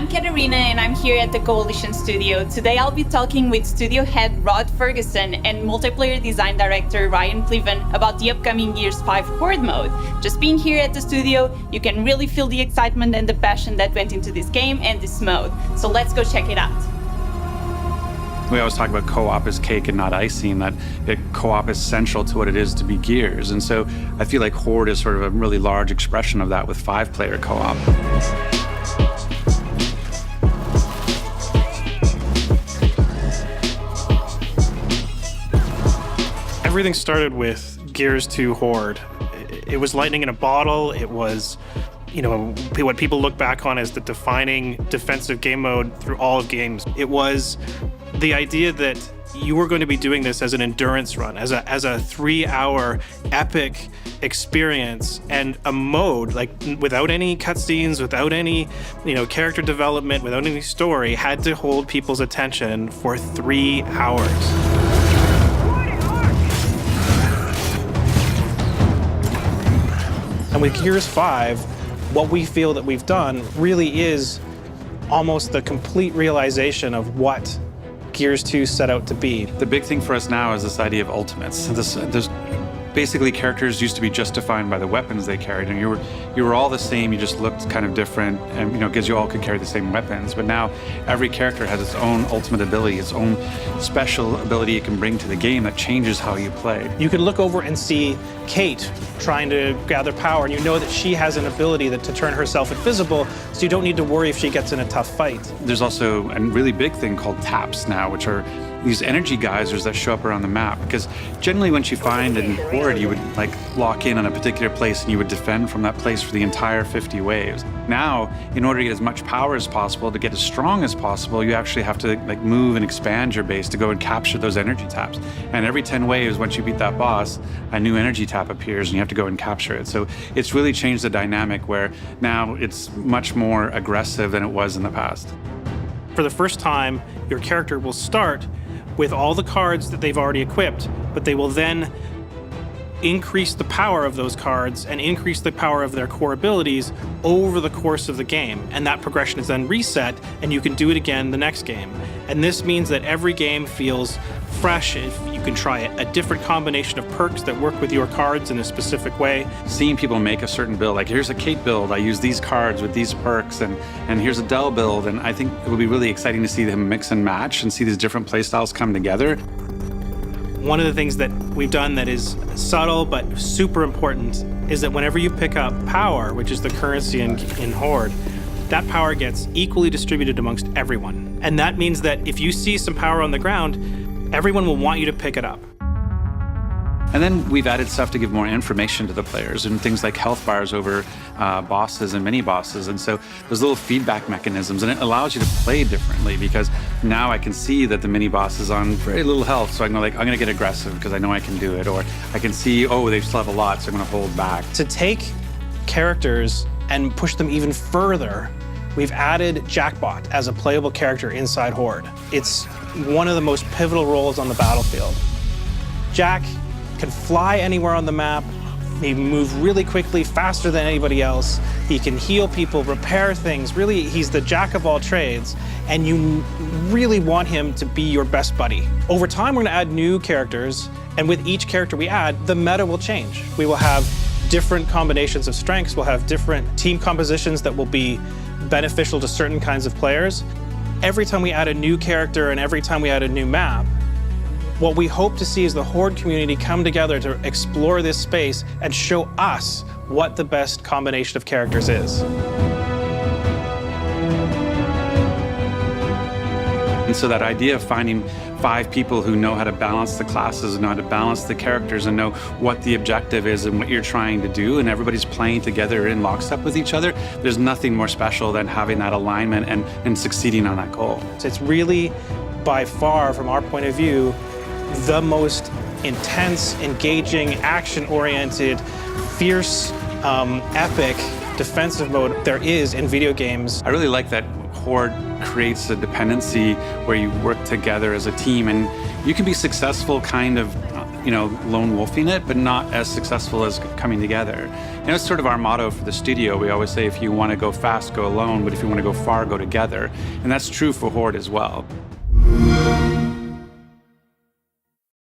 I'm Katerina and I'm here at the Coalition Studio. Today I'll be talking with studio head Rod Ferguson and multiplayer design director Ryan Pleven about the upcoming Gears 5 Horde Mode. Just being here at the studio, you can really feel the excitement and the passion that went into this game and this mode. So let's go check it out. We always talk about co-op as cake and not icing, that co-op is central to what it is to be Gears. And so I feel like Horde is sort of a really large expression of that with 5-player co-op. Everything started with Gears 2 Horde. It was lightning in a bottle. It was, what people look back on as the defining defensive game mode through all of games. It was the idea that you were going to be doing this as an endurance run, as a 3-hour epic experience, and a mode like without any cutscenes, without any character development, without any story, had to hold people's attention for 3 hours. And with Gears 5, what we feel that we've done really is almost the complete realization of what Gears 2 set out to be. The big thing for us now is this idea of ultimates. Basically, characters used to be just defined by the weapons they carried, and you were all the same. You just looked kind of different, and because you all could carry the same weapons. But now every character has its own ultimate ability, its own special ability it can bring to the game that changes how you play. You can look over and see Kate trying to gather power, and you know that she has an ability to turn herself invisible, so you don't need to worry if she gets in a tough fight. There's also a really big thing called taps now, which are these energy geysers that show up around the map. Because generally when you find in Horde, you would lock in on a particular place and you would defend from that place for the entire 50 waves. Now, in order to get as much power as possible, to get as strong as possible, you actually have to move and expand your base to go and capture those energy taps. And every 10 waves, once you beat that boss, a new energy tap appears and you have to go and capture it. So it's really changed the dynamic where now it's much more aggressive than it was in the past. For the first time, your character will start with all the cards that they've already equipped, but they will then increase the power of those cards and increase the power of their core abilities over the course of the game. And that progression is then reset, and you can do it again the next game. And this means that every game feels fresh. If you can try a different combination of perks that work with your cards in a specific way. Seeing people make a certain build, like here's a Kate build, I use these cards with these perks, and here's a Dell build, and I think it will be really exciting to see them mix and match and see these different playstyles come together. One of the things that we've done that is subtle but super important is that whenever you pick up power, which is the currency in Horde, that power gets equally distributed amongst everyone. And that means that if you see some power on the ground, everyone will want you to pick it up. And then we've added stuff to give more information to the players, and things like health bars over bosses and mini bosses. And so there's little feedback mechanisms, and it allows you to play differently, because now I can see that the mini boss is on very little health, so I can go I'm gonna get aggressive because I know I can do it. Or I can see, oh, they still have a lot, so I'm gonna hold back. To take characters and push them even further, we've added Jackbot as a playable character inside Horde. It's one of the most pivotal roles on the battlefield. Jack can fly anywhere on the map. He moves really quickly, faster than anybody else. He can heal people, repair things. Really, he's the jack of all trades, and you really want him to be your best buddy. Over time, we're gonna add new characters, and with each character we add, the meta will change. We will have different combinations of strengths. We'll have different team compositions that will be beneficial to certain kinds of players. Every time we add a new character and every time we add a new map, what we hope to see is the Horde community come together to explore this space and show us what the best combination of characters is. And so that idea of finding 5 people who know how to balance the classes and know how to balance the characters and know what the objective is and what you're trying to do, and everybody's playing together in lockstep with each other, there's nothing more special than having that alignment and succeeding on that goal. So it's really, by far, from our point of view, the most intense, engaging, action-oriented, fierce, epic defensive mode there is in video games. I really like that Horde creates a dependency where you work together as a team, and you can be successful kind of lone wolfing it, but not as successful as coming together. It's sort of our motto for the studio. We always say, if you want to go fast, go alone, but if you want to go far, go together. And that's true for Horde as well.